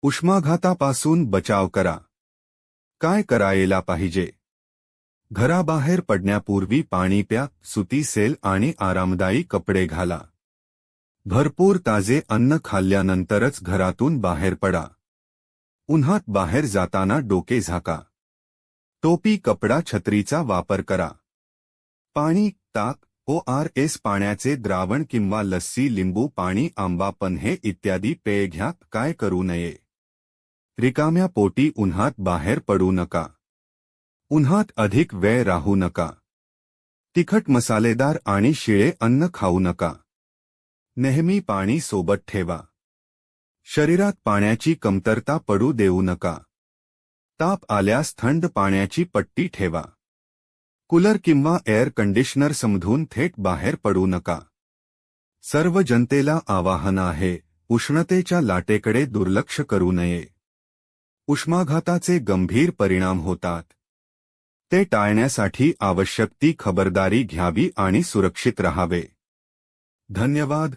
उष्माघातापासून बचाव करा. काय करायला पाहिजे? घराबाहेर पडण्यापूर्वी पाणी प्या, सुती सेल आणि आरामदायी कपडे घाला. भरपूर ताजे अन्न खाल्ल्यानंतरच घरातून बाहेर पडा. उन्हात बाहेर जाताना डोके झाका. टोपी, कपडा, छत्रीचा वापर करा. पाणी, ताक, ORS पाण्याचे द्रावण किंवा लस्सी, लिंबू पाणी, आंबा, पन्हे इत्यादी पेय घ्या. काय करू नये? रिकाम्या पोटी उन्हात बाहेर पडू नका. उन्हात अधिक वेळ राहू नका. तिखट, मसालेदार आणि शिळे अन्न खाऊ नका. नेहमी पाणी सोबत ठेवा. शरीरात पाण्याची कमतरता पडू देऊ नका. ताप आल्यास थंड पाण्याची पट्टी ठेवा. कूलर किंवा एअर कंडिशनरमधून थेट बाहेर पडू नका. सर्व जनतेला आवाहन आहे, उष्णतेच्या लाटेकडे दुर्लक्ष करू नये. उष्माघाताचे गंभीर परिणाम होतात. ते टाळण्यासाठी आवश्यक ती खबरदारी घ्यावी आणि सुरक्षित राहावे. धन्यवाद.